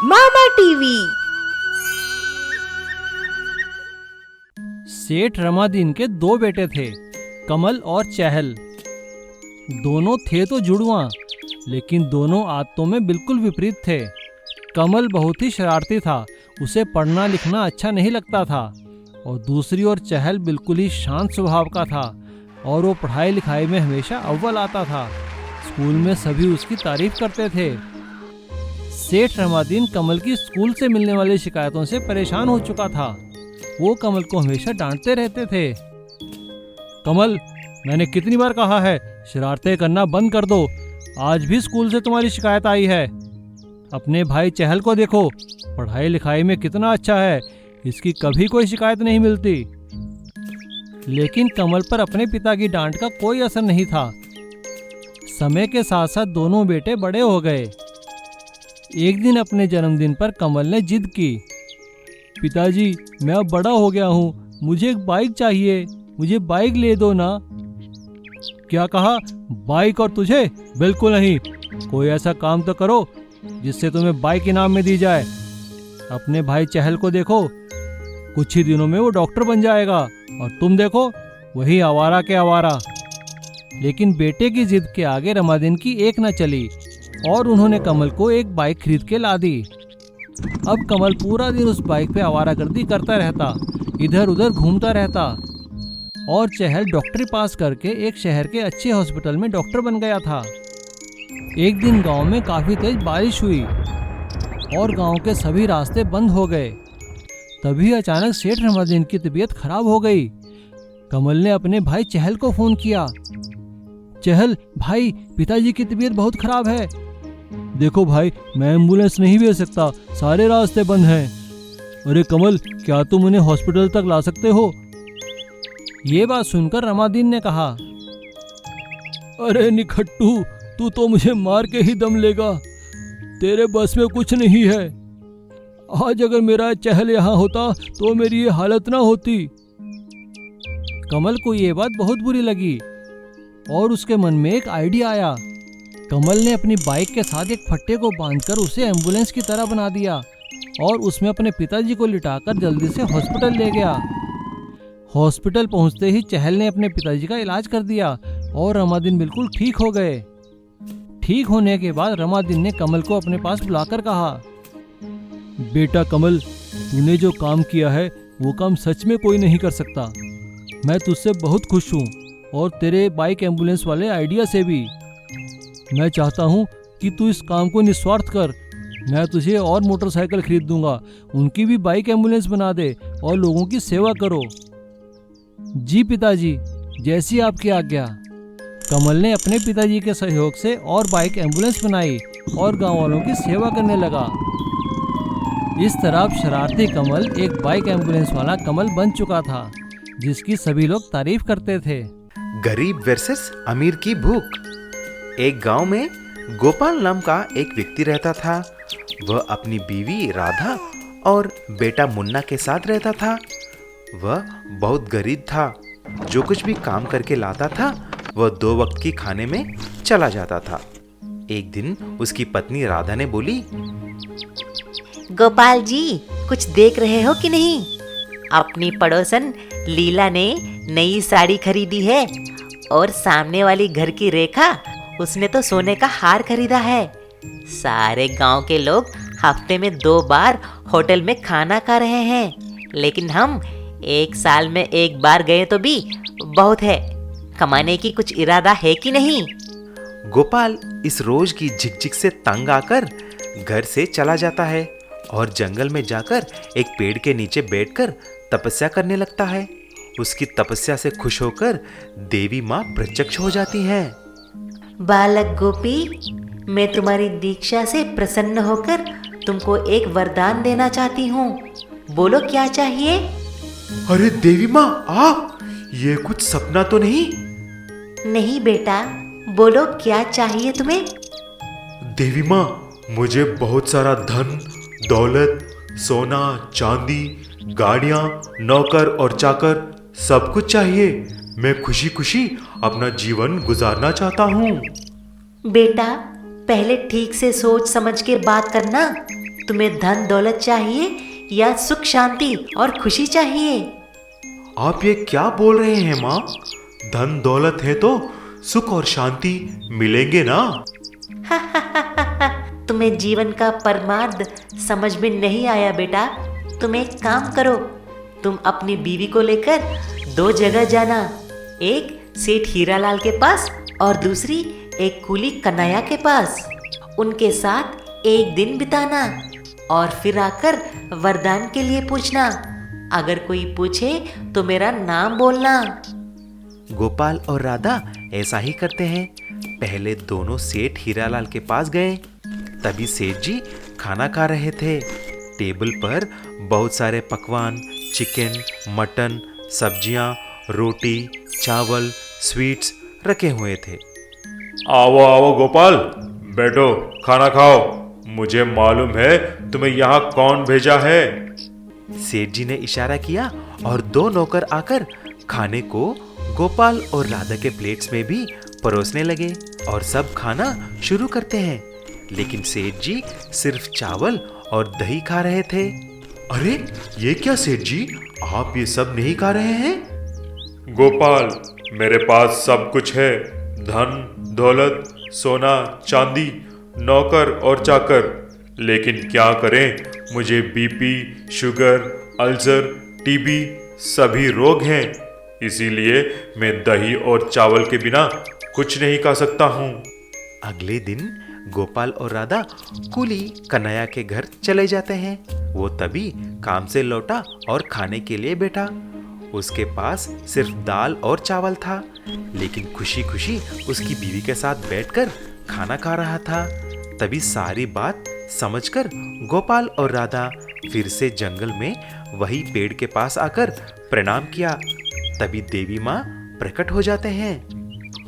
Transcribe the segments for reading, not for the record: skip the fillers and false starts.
मामा TV. सेठ रमादीन के दो बेटे थे, कमल और चहल। दोनों थे तो जुड़वां, लेकिन दोनों आदतों में बिल्कुल विपरीत थे। कमल बहुत ही शरारती था, उसे पढ़ना लिखना अच्छा नहीं लगता था। और दूसरी ओर चहल बिल्कुल ही शांत स्वभाव का था और वो पढ़ाई लिखाई में हमेशा अव्वल आता था। स्कूल में सभी उसकी तारीफ करते थे। सेठ रमादीन कमल की स्कूल से मिलने वाली शिकायतों से परेशान हो चुका था। वो कमल को हमेशा डांटते रहते थे। कमल, मैंने कितनी बार कहा है शरारतें करना बंद कर दो। आज भी स्कूल से तुम्हारी शिकायत आई है। अपने भाई चहल को देखो, पढ़ाई लिखाई में कितना अच्छा है, इसकी कभी कोई शिकायत नहीं मिलती। लेकिन कमल पर अपने पिता की डांट का कोई असर नहीं था। समय के साथ साथ दोनों बेटे बड़े हो गए। एक दिन अपने जन्मदिन पर कमल ने जिद की, पिताजी मैं अब बड़ा हो गया हूँ, मुझे एक बाइक चाहिए, मुझे बाइक ले दो ना। क्या कहा? बाइक और तुझे? बिल्कुल नहीं। कोई ऐसा काम तो करो जिससे तुम्हें बाइक इनाम में दी जाए। अपने भाई चहल को देखो, कुछ ही दिनों में वो डॉक्टर बन जाएगा और तुम देखो वही आवारा के आवारा। लेकिन बेटे की जिद के आगे रमादीन की एक न चली और उन्होंने कमल को एक बाइक खरीद के ला दी। अब कमल पूरा दिन उस बाइक पे आवारागर्दी करता रहता, इधर उधर घूमता रहता। और चहल डॉक्टरी पास करके एक शहर के अच्छे हॉस्पिटल में डॉक्टर बन गया था। एक दिन गांव में काफी तेज बारिश हुई और गांव के सभी रास्ते बंद हो गए। तभी अचानक सेठ रमादीन की तबीयत खराब हो गई। कमल ने अपने भाई चहल को फोन किया, चहल भाई, पिताजी की तबीयत बहुत खराब है। देखो भाई, मैं एम्बुलेंस नहीं भेज सकता, सारे रास्ते बंद हैं। अरे कमल, क्या तुम उन्हें हॉस्पिटल तक ला सकते हो? ये बात सुनकर रमादीन ने कहा, अरे निखट्टू, तू तो मुझे मार के ही दम लेगा, तेरे बस में कुछ नहीं है। आज अगर मेरा चहल यहाँ होता तो मेरी ये हालत ना होती। कमल को ये बात बहुत बुरी लगी और उसके मन में एक आइडिया आया। कमल ने अपनी बाइक के साथ एक फट्टे को बांधकर उसे एम्बुलेंस की तरह बना दिया और उसमें अपने पिताजी को लिटाकर जल्दी से हॉस्पिटल ले गया। हॉस्पिटल पहुंचते ही चहल ने अपने पिताजी का इलाज कर दिया और रमादीन बिल्कुल ठीक हो गए। ठीक होने के बाद रमादीन ने कमल को अपने पास बुलाकर कहा, बेटा कमल, तूने जो काम किया है वो काम सच में कोई नहीं कर सकता। मैं तुझसे बहुत खुश हूँ और तेरे बाइक एम्बुलेंस वाले आइडिया से भी। मैं चाहता हूँ कि तू इस काम को निस्वार्थ कर। मैं तुझे और मोटरसाइकिल खरीद दूंगा, उनकी भी बाइक एम्बुलेंस बना दे और लोगों की सेवा करो। जी पिताजी, जैसी आपकी आज्ञा। कमल ने अपने पिताजी के सहयोग से और बाइक एम्बुलेंस बनाई और गांव वालों की सेवा करने लगा। इस तरह अब शरारती कमल एक बाइक एम्बुलेंस वाला कमल बन चुका था, जिसकी सभी लोग तारीफ करते थे। गरीब वर्सेस अमीर की भूख। एक गांव में गोपाल नाम का एक व्यक्ति रहता था। वह अपनी बीवी राधा और बेटा मुन्ना के साथ रहता था। वह बहुत गरीब था। जो कुछ भी काम करके लाता था वह 2 वक्त की खाने में चला जाता था। एक दिन उसकी पत्नी राधा ने बोली, गोपाल जी, कुछ देख रहे हो कि नहीं? अपनी पड़ोसन लीला ने नई साड़ी खरीदी है और सामने वाली घर की रेखा, उसने तो सोने का हार खरीदा है। सारे गांव के लोग हफ्ते में 2 बार होटल में खाना खा रहे हैं, लेकिन हम 1 साल में 1 बार गए तो भी बहुत है। कमाने की कुछ इरादा है कि नहीं? गोपाल इस रोज की झिकझिक से तंग आकर घर से चला जाता है और जंगल में जाकर एक पेड़ के नीचे बैठकर तपस्या करने लगता है। उसकी तपस्या से खुश होकर देवी माँ प्रत्यक्ष हो जाती हैं। बालक गोपी, मैं तुम्हारी दीक्षा से प्रसन्न होकर तुमको एक वरदान देना चाहती हूँ। बोलो क्या चाहिए? अरे देवी माँ, आप ये कुछ सपना तो नहीं? नहीं बेटा, बोलो क्या चाहिए तुम्हें? देवी माँ, मुझे बहुत सारा धन दौलत, सोना चांदी, गाड़ियाँ, नौकर और चाकर सब कुछ चाहिए। मैं खुशी खुशी अपना जीवन गुजारना चाहता हूँ। बेटा, पहले ठीक से सोच समझ के बात करना। तुम्हें धन दौलत चाहिए या सुख शांति और खुशी चाहिए? आप ये क्या बोल रहे हैं माँ? धन दौलत है तो सुख और शांति मिलेंगे ना? तुम्हें जीवन का परमार्थ समझ में नहीं आया बेटा। तुम एक काम करो, तुम अपनी बीवी को लेकर 2 जगह जाना, एक सेठ हीरालाल के पास और दूसरी एक कूली कन्हैया के पास। उनके साथ एक दिन बिताना और फिर आकर वरदान के लिए पूछना। अगर कोई पूछे तो मेरा नाम बोलना। गोपाल और राधा ऐसा ही करते हैं। पहले दोनों सेठ हीरालाल के पास गए। तभी सेठ जी खाना खा रहे थे। टेबल पर बहुत सारे पकवान, चिकन, मटन, सब्जियां, रोटी, चावल, स्वीट्स रखे हुए थे। आओ आओ गोपाल, बैठो, खाना खाओ। मुझे मालूम है तुम्हें यहाँ कौन भेजा है। सेठ जी ने इशारा किया और 2 नौकर आकर खाने को गोपाल और राधा के प्लेट्स में भी परोसने लगे और सब खाना शुरू करते हैं। लेकिन सेठ जी सिर्फ चावल और दही खा रहे थे। अरे ये क्या सेठ जी, आप ये सब नहीं खा रहे हैं? गोपाल, मेरे पास सब कुछ है, धन दौलत, सोना चांदी, नौकर और चाकर। लेकिन क्या करें, मुझे बीपी, शुगर, अल्सर, टीबी सभी रोग हैं। इसीलिए मैं दही और चावल के बिना कुछ नहीं खा सकता हूँ। अगले दिन गोपाल और राधा कूली कन्हैया के घर चले जाते हैं। वो तभी काम से लौटा और खाने के लिए बैठा। उसके पास सिर्फ दाल और चावल था, लेकिन खुशी खुशी उसकी बीवी के साथ बैठकर खाना खा रहा था। तभी सारी बात समझकर गोपाल और राधा फिर से जंगल में वही पेड़ के पास आकर प्रणाम किया। तभी देवी माँ प्रकट हो जाते हैं।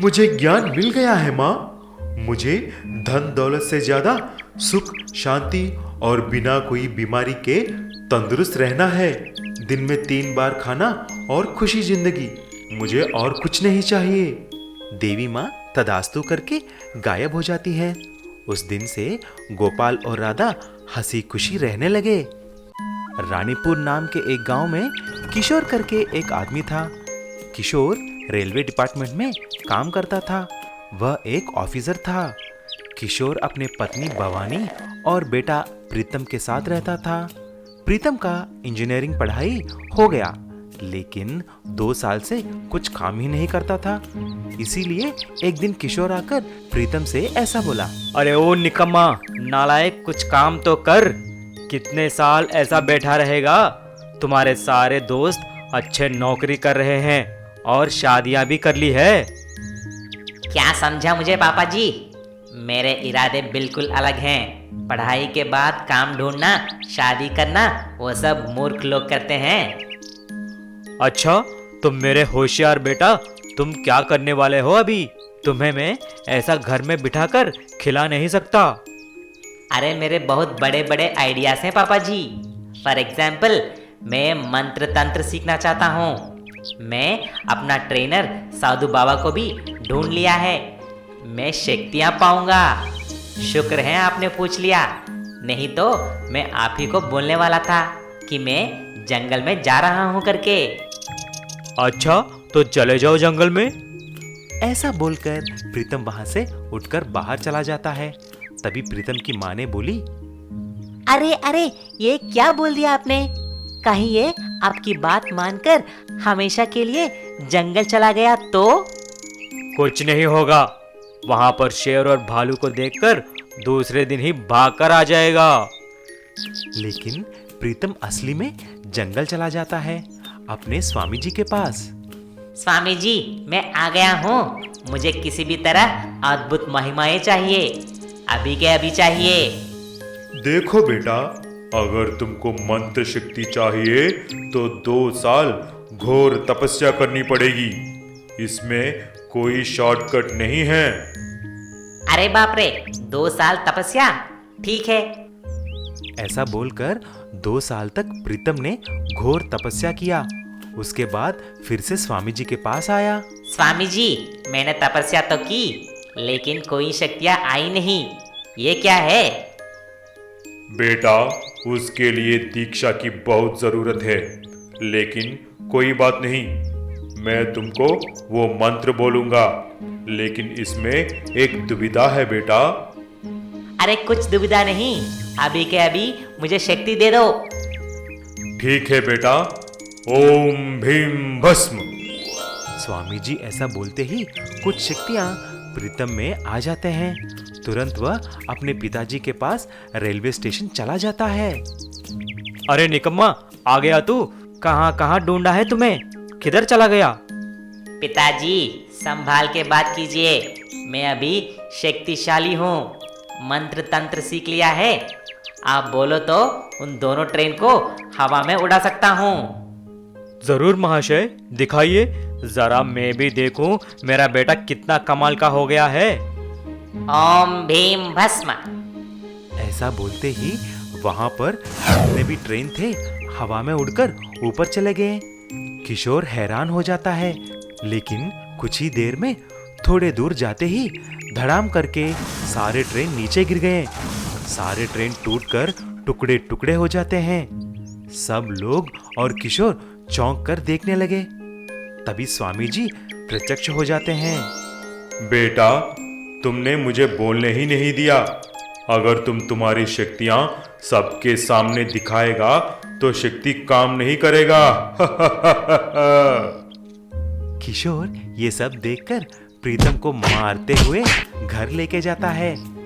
मुझे ज्ञान मिल गया है माँ। मुझे धन दौलत से ज्यादा सुख शांति और बिना कोई बीमारी के तंदुरुस्त रहना है। दिन में 3 बार खाना और खुशी जिंदगी, मुझे और कुछ नहीं चाहिए। देवी माँ तदास्तु करके गायब हो जाती है। उस दिन से गोपाल और राधा हंसी खुशी रहने लगे। रानीपुर नाम के एक गांव में किशोर करके एक आदमी था। किशोर रेलवे डिपार्टमेंट में काम करता था। वह एक ऑफिसर था। किशोर अपने पत्नी भवानी और बेटा प्रीतम के साथ रहता था। प्रीतम का इंजीनियरिंग पढ़ाई हो गया, लेकिन 2 साल से कुछ काम ही नहीं करता था। इसीलिए एक दिन किशोर आकर प्रीतम से ऐसा बोला, अरे ओ निकम्मा नालायक, कुछ काम तो कर। कितने साल ऐसा बैठा रहेगा? तुम्हारे सारे दोस्त अच्छे नौकरी कर रहे हैं और शादियां भी कर ली है। क्या समझा मुझे पापा जी? मेरे इरादे बिल्कुल अलग हैं। पढ़ाई के बाद काम ढूंढना, शादी करना वो सब मूर्ख लोग करते हैं। अच्छा तो मेरे होशियार बेटा, तुम क्या करने वाले हो अभी? तुम्हें मैं ऐसा घर में बिठाकर खिला नहीं सकता। अरे मेरे बहुत बड़े बड़े आइडियाज हैं पापा जी। फॉर एग्जाम्पल, मैं मंत्र तंत्र सीखना चाहता हूँ। मैं अपना ट्रेनर साधु बाबा को भी ढूंढ लिया है। मैं शक्तियाँ पाऊंगा। शुक्र है आपने पूछ लिया, नहीं तो मैं आप ही को बोलने वाला था कि मैं जंगल में जा रहा हूँ करके। अच्छा तो चले जाओ जंगल में। ऐसा बोलकर प्रीतम वहां से उठकर बाहर चला जाता है। तभी प्रीतम की माँ ने बोली, अरे अरे, ये क्या बोल दिया आपने? कहीं ये आपकी बात मानकर हमेशा के लिए जंगल चला गया तो? कुछ नहीं होगा, वहां पर शेर और भालू को देखकर दूसरे दिन ही भागकर आ जाएगा। लेकिन प्रीतम असली में जंगल चला जाता है अपने स्वामी जी के पास। स्वामी जी, मैं आ गया हूँ। मुझे किसी भी तरह अद्भुत महिमाएं चाहिए, अभी के अभी चाहिए। देखो बेटा, अगर तुमको मंत्र शक्ति चाहिए तो 2 साल घोर तपस्या करनी पड़ेगी। इसमें कोई शॉर्टकट नहीं है। अरे बाप रे, 2 साल तपस्या? ठीक है। ऐसा बोलकर 2 साल तक प्रीतम ने घोर तपस्या किया। उसके बाद फिर से स्वामी जी के पास आया। स्वामी जी, मैंने तपस्या तो की, लेकिन कोई शक्तियाँ आई नहीं। ये क्या है? बेटा, उसके लिए दीक्षा की बहुत जरूरत है, लेकिन कोई बात नहीं, मैं तुमको वो मंत्र बोलूंगा, लेकिन इसमें एक दुविधा है बेटा। अरे कुछ दुविधा नहीं, अभी के अभी मुझे शक्ति दे दो। ठीक है बेटा, ओम भीम भस्म। स्वामी जी ऐसा बोलते ही कुछ शक्तियां प्रीतम में आ जाते हैं। तुरंत वह अपने पिताजी के पास रेलवे स्टेशन चला जाता है। अरे निकम्मा, आ गया तू? कहाँ कहाँ ढूंढा है तुम्हें, किधर चला गया? पिताजी संभाल के बात कीजिए, मैं अभी शक्तिशाली हूँ, मंत्र तंत्र सीख लिया है। आप बोलो तो उन दोनों ट्रेन को हवा में उड़ा सकता हूँ। जरूर महाशय, दिखाइए जरा, मैं भी देखूं मेरा बेटा कितना कमाल का हो गया है। ओम भीम भस्म। ऐसा बोलते ही वहां पर जितने भी ट्रेन थे हवा में उड़कर ऊपर चले गए। किशोर हैरान हो जाता है, लेकिन कुछ ही देर में थोड़े दूर जाते ही धड़ाम करके सारे ट्रेन नीचे गिर गए। सारे ट्रेन टूटकर टुकड़े टुकड़े हो जाते हैं। सब लोग और किशोर चौंक कर देखने लगे। तभी स्वामी जी प्रत्यक्ष हो जाते हैं। बेटा, तुमने मुझे बोलने ही नहीं दिया। अगर तुम तुम्हारी शक्तियां सबके सामने दिखाएगा तो शक्ति काम नहीं करेगा। किशोर ये सब देखकर प्रीतम को मारते हुए घर लेके जाता है।